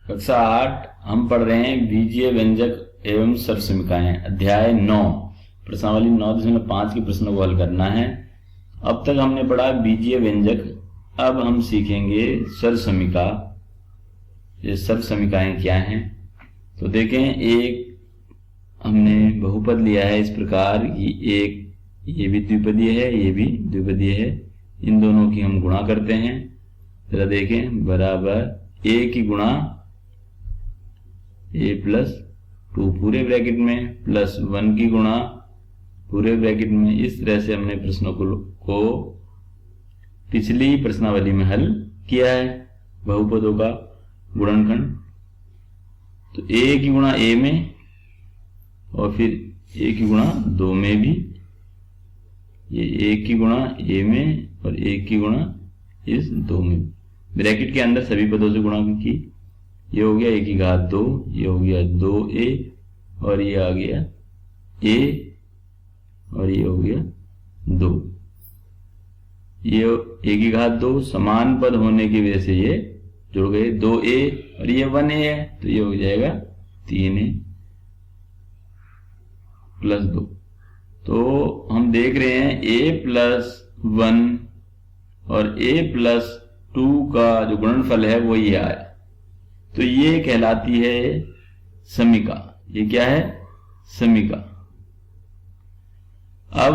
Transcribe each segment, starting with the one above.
कक्षा 8 हम पढ़ रहे हैं बीजीय व्यंजक एवं सर्वसमीकाएं, अध्याय 9, प्रश्नावली 9.5 के प्रश्नों को हल करना है। अब तक हमने पढ़ा बीजीय व्यंजक, अब हम सीखेंगे सर्वसमीका। ये सर्वसमीकाएं क्या हैं? तो देखें, एक हमने बहुपद लिया है इस प्रकार कि एक ये भी द्विपदीय है, ये भी द्विपदीय है, इन दोनों की हम गुणा करते हैं। जरा देखें, बराबर ए की गुणा a+2 पूरे ब्रैकेट में प्लस 1 की गुणा पूरे ब्रैकेट में। इस तरह से हमने प्रश्नों को पिछली प्रश्नावली में हल किया है, बहुपदों का गुणनखंड। तो a की गुणा a में और फिर a की गुणा 2 में भी, ये a की गुणा a में और a की गुणा इस 2 में। ब्रैकेट के अंदर सभी पदों से गुणा की, ये हो गया a की घात 2, ये हो गया 2a और ये आ गया a और ये हो गया 2। ये a की घात 2 समान पद होने की वजह से ये जुड़ गए, 2a और ये 1a है तो ये हो जाएगा 3a + 2। तो हम देख रहे हैं a+1 और a+2 का जो गुणनफल है वो ये आया, तो ये कहलाती है समीका। ये क्या है? समीका। अब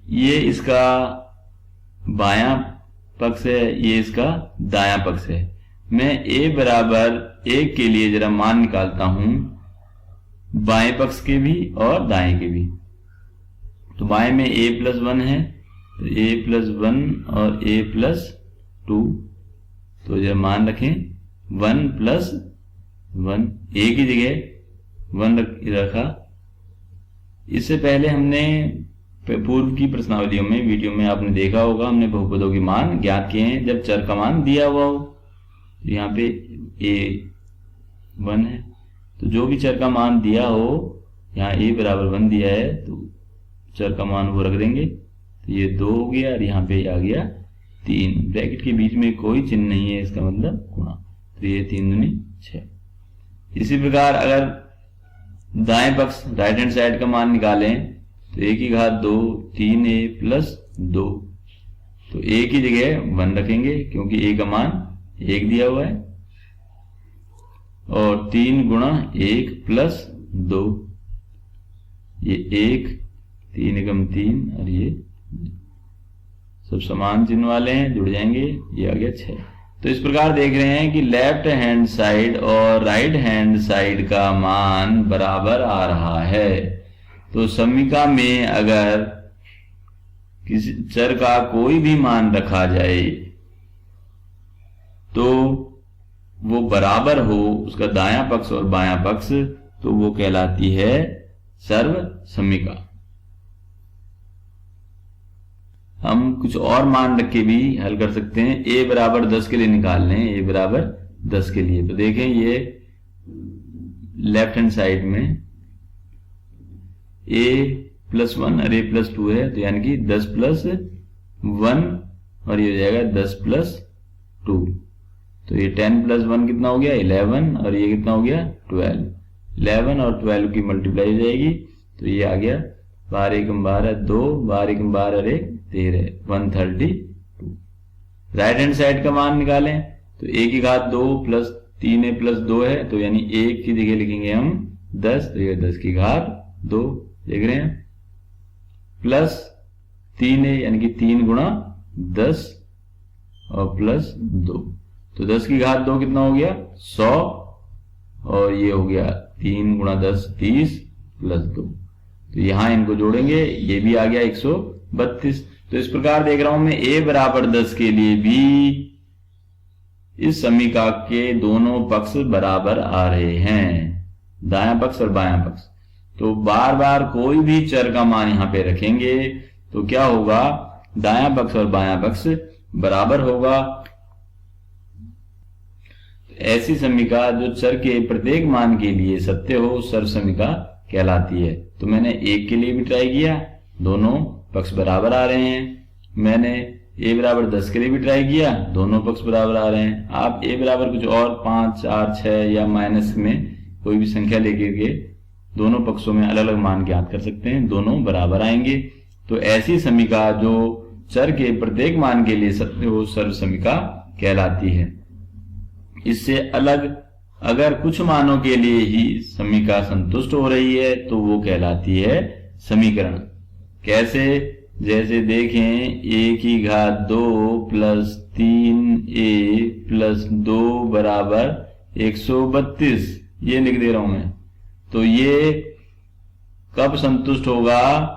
ये इसका बायां पक्ष है, ये इसका दायां पक्ष है। मैं a बराबर 1 के लिए जरा मान निकालता हूं, बाएं पक्ष के भी और दाएं के भी। तो बाएं में a+1 है, तो a+1 और a+2, तो जरा मान रखें 1+1, a की जगह 1 रखा। इससे पहले हमने पूर्व की प्रश्नावलियों में, वीडियो में आपने देखा होगा, हमने बहुपदों के मान ज्ञात किए हैं जब चर का मान दिया हुआ हो। तो यहाँ पे a1 है, तो जो भी चर का मान दिया हो, यहाँ a बराबर 1 दिया है तो चर का मान वो रख देंगे, तो ये 2 हो गया और यहाँ पे आ गया 3। ब्रैकेट के बीच में कोई चिन्ह नहीं है, इसका मतलब गुणा, तो ये 3 दूनी 6। इसी प्रकार अगर दाएं पक्ष राइट हैंड साइड का मान निकालें तो a की घात 2 3a + 2, तो a की जगह 1 रखेंगे क्योंकि a का मान 1 दिया हुआ है, और 3 गुणा 1 + 2, ये 1 3 एकम 3 और ये सब समान चिन्ह वाले हैं, जुड़ जाएंगे, ये आ गया 6। तो इस प्रकार देख रहे हैं कि लेफ्ट हैंड साइड और राइट हैंड साइड का मान बराबर आ रहा है। तो समीका में अगर किसी चर का कोई भी मान रखा जाए तो वो बराबर हो, उसका दायां पक्ष और बायां पक्ष, तो वो कहलाती है सर्वसमीका। हम कुछ और मान रख के भी हल कर सकते हैं। a बराबर 10 के लिए निकाल लें, a बराबर 10 के लिए, तो देखें ये लेफ्ट हैंड साइड में a+1 और a+2 है, तो यानी कि 10 + 1 और ये हो जाएगा 10 + 2, तो ये 10 + 1 कितना हो गया 11 और ये कितना हो गया 12। 11 और 12 की मल्टीप्लाई हो जाएगी, तो ये आ गया 12 एकम 12 2, 12 एकम 12 और 1 13, 132। राइट हैंड साइड का मान निकालें तो a की घात 2 + 3a + 2 है, तो यानी 1 की जगह लिखेंगे हम 10, तो ये 10 की घात 2 देख रहे हैं, प्लस 3a यानी कि 3 गुणा 10 और प्लस 2, तो 10 की घात 2 कितना हो गया 100 और ये हो गया 3 गुणा 10 30 + 2, तो यहां इनको जोड़ेंगे, ये भी आ गया 132। तो इस प्रकार देख रहा हूं मैं a बराबर 10 के लिए भी इस समीका के दोनों पक्ष बराबर आ रहे हैं, दायां पक्ष और बायां पक्ष। तो बार बार कोई भी चर का मान यहां पे रखेंगे तो क्या होगा, दायां पक्ष और बायां पक्ष बराबर होगा। ऐसी समीका जो चर के प्रत्येक मान के लिए सत्य हो, सर्वसमीका कहलाती है। तो मैंने 1 के लिए भी ट्राई किया, दोनों पक्ष बराबर आ रहे हैं। मैंने a बराबर 10 के लिए भी ट्राई किया, दोनों पक्ष बराबर आ रहे हैं। आप a बराबर कुछ और 5, 4, 6 या माइनस में कोई भी संख्या लेकर के दोनों पक्षों में अलग अलग मान ज्ञात कर सकते हैं, दोनों बराबर आएंगे। तो ऐसी समीका जो चर के प्रत्येक मान के लिए सत्य हो, सर्व समीका कहलाती है। इससे अलग अगर कुछ मानों के लिए ही समीका संतुष्ट हो रही है तो वो कहलाती है समीकरण। कैसे? जैसे देखें, a की घात 2 प्लस 3a प्लस 2 बराबर 132, ये लिख दे रहा हूं मैं। तो ये कब संतुष्ट होगा?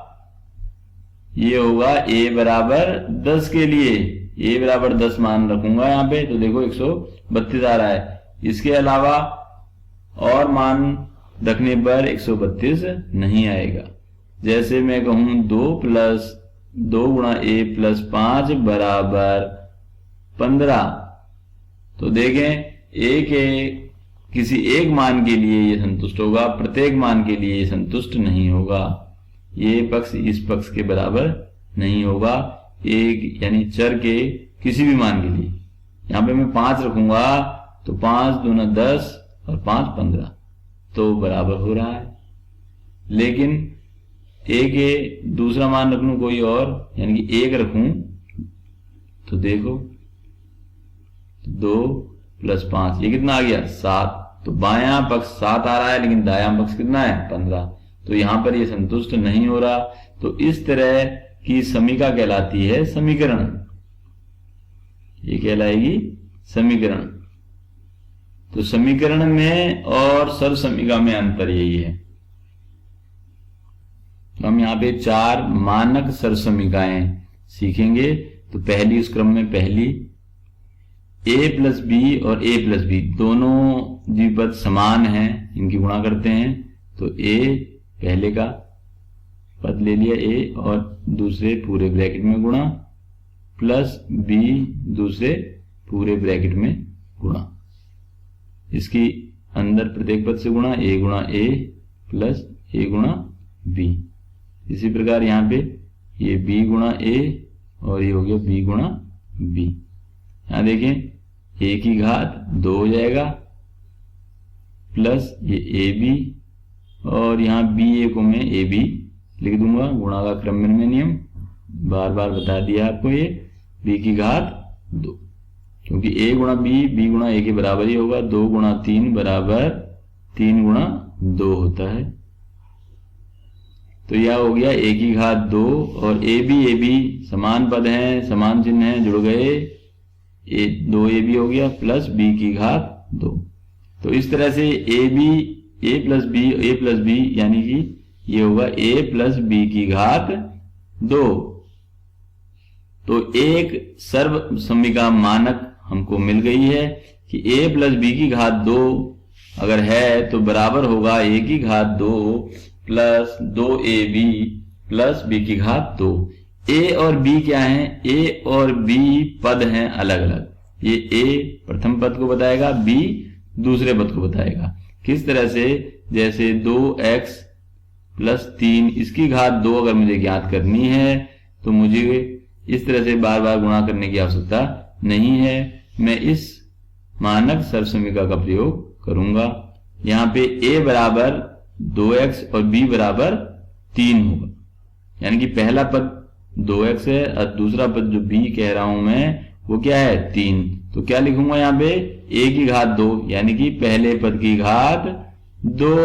ये होगा a बराबर 10 के लिए। a बराबर 10 मान रखूंगा यहाँ पे, तो देखो 132 आ रहा है। इसके अलावा और मान रखने पर 132 नहीं आएगा। जैसे मैं कहूं 2 प्लस 2 गुणा a प्लस 5 बराबर 15, तो देखें a के किसी एक मान के लिए ये संतुष्ट होगा, प्रत्येक मान के लिए ये संतुष्ट नहीं होगा। ये पक्ष इस पक्ष के बराबर नहीं होगा, एक यानी चर के किसी भी मान के लिए। यहां पे मैं 5 रखूंगा तो 5 दूना 10 और 5 15, तो बराबर हो रहा है। लेकिन a के दूसरा मान रख लूं कोई और, यानी कि 1 रखूं, तो देखो 2 प्लस 5, ये कितना आ गया? 7। तो बायां पक्ष 7 आ रहा है, लेकिन दायां पक्ष कितना है? 15। तो यहां पर ये संतुष्ट नहीं हो रहा। तो इस तरह की समीका कहलाती है समीकरण। ये कहलाएगी समीकरण। तो समीकरण में और सर्व समीका में अंतर यही है। तो हम यहाँ पे 4 मानक सर्व समीकाएं सीखेंगे। तो पहली, उस क्रम में पहली, a प्लस बी और a प्लस बी दोनों द्विपद समान हैं, इनकी गुणा करते हैं। तो a पहले का पद ले लिया a और दूसरे पूरे ब्रैकेट में गुणा, प्लस b दूसरे पूरे ब्रैकेट में गुणा। इसकी अंदर प्रत्येक पद से गुणा a प्लस a गुणा b। इसी प्रकार यहाँ पे ये b गुणा a और ये हो गया b गुणा b। यहां देखें a की घात 2 हो जाएगा, प्लस ये ab, और यहाँ ba को मैं ab लिख दूंगा। गुणा का क्रम में नियम बार बार बता दिया आपको। ये b की घात 2, क्योंकि a गुणा b गुणा a के बराबर ही होगा। 2 गुणा 3 बराबर 3 गुणा 2 होता है। तो यह हो गया a की घात 2 और ab समान पद हैं, समान चिन्ह हैं, जुड़ गए, 2ab हो गया, प्लस b की घात 2। तो इस तरह से a प्लस b यानी कि ये होगा a प्लस b की घात 2। तो एक सर्व समीका मानक हमको मिल गई है कि a प्लस b की घात 2 अगर है तो बराबर होगा a की घात 2 प्लस 2ab प्लस b की घात 2। a और b क्या है? a और b पद हैं अलग अलग। ये a प्रथम पद को बताएगा, b दूसरे पद को बताएगा। किस तरह से? जैसे 2x प्लस 3 इसकी घात 2 अगर मुझे ज्ञात करनी है तो मुझे इस तरह से बार बार गुणा करने की आवश्यकता नहीं है। मैं इस मानक सर्व समीका का प्रयोग करूंगा। यहाँ पे a बराबर 2x और b बराबर 3 होगा, यानी कि पहला पद 2x है और दूसरा पद जो b कह रहा हूं मैं वो क्या है? 3। तो क्या लिखूंगा यहाँ पे? a की घात 2, यानी कि पहले पद की घात 2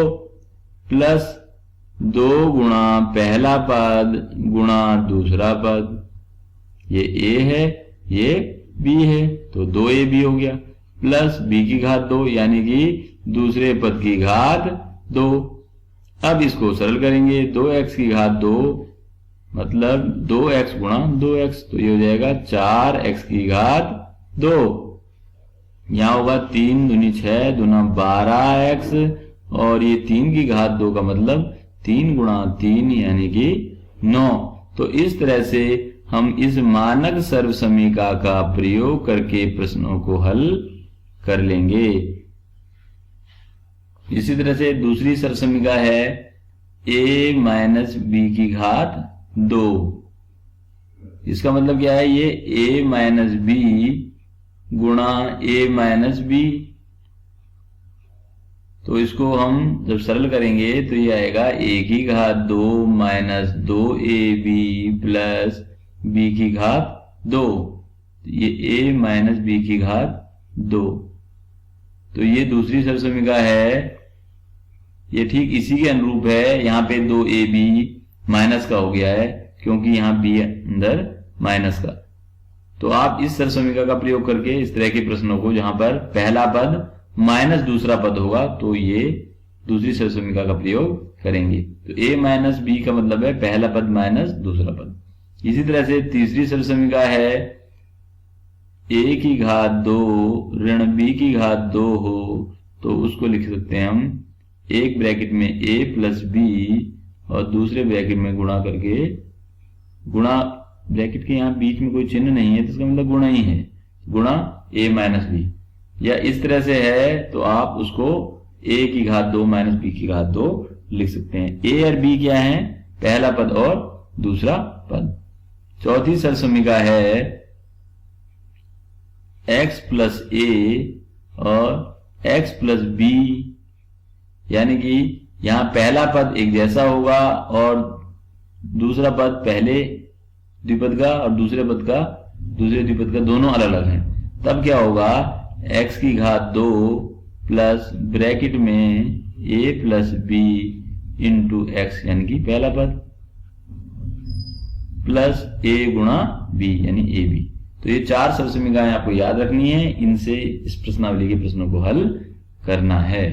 प्लस 2 गुणा पहला पद गुणा दूसरा पद। ये a है, ये b है, तो 2ab हो गया, प्लस b की घात 2 यानी कि दूसरे पद की घात 2। अब इसको सरल करेंगे। 2x की घात 2 मतलब 2x गुणा 2x, तो ये हो जाएगा 4x की घात 2। यहां होगा 3 दूनी 6 दूना 12x, और ये 3 की घात 2 का मतलब 3 गुणा 3 यानी कि 9। तो इस तरह से हम इस मानक सर्व समीका का प्रयोग करके प्रश्नों को हल कर लेंगे। इसी तरह से दूसरी सर्व समीका है a माइनस b की घात 2। इसका मतलब क्या है, ये a माइनस बी गुणा a माइनस बी। तो इसको हम जब सरल करेंगे तो ये आएगा a की घात 2 माइनस 2ab प्लस b की घात 2। ये a माइनस b की घात 2। तो ये दूसरी सरसमीका है, ये ठीक इसी के अनुरूप है। यहाँ पे 2ab माइनस का हो गया है क्योंकि यहाँ b अंदर माइनस का। तो आप इस सरसमीका का प्रयोग करके इस तरह के प्रश्नों को, जहां पर पहला पद माइनस दूसरा पद होगा, तो ये दूसरी सरसमीका का प्रयोग करेंगे। तो a माइनस बी का मतलब है पहला पद माइनस दूसरा पद। इसी तरह से तीसरी सरसमीका है a की घात 2 ऋण b की घात 2 हो, तो उसको लिख सकते हैं हम एक ब्रैकेट में a प्लस बी और दूसरे ब्रैकेट में गुणा करके, गुणा ब्रैकेट के यहाँ बीच में कोई चिन्ह नहीं है तो इसका मतलब गुणा ही है, गुणा a माइनस बी। या इस तरह से है तो आप उसको a की घात 2 माइनस b की घात 2 लिख सकते हैं। a और b क्या है, पहला पद और दूसरा पद। चौथी सरसमीका है x प्लस a और x प्लस b, यानी कि यहां पहला पद एक जैसा होगा और दूसरा पद पहले द्विपद का और दूसरे द्विपद का दोनों अलग अलग हैं। तब क्या होगा, x की घात 2 प्लस ब्रैकेट में a plus b into x यानी कि पहला पद प्लस a गुणा b यानी ab। तो ये चार सरसमीकाएं आपको याद रखनी है, इनसे इस प्रश्नावली के प्रश्नों को हल करना है।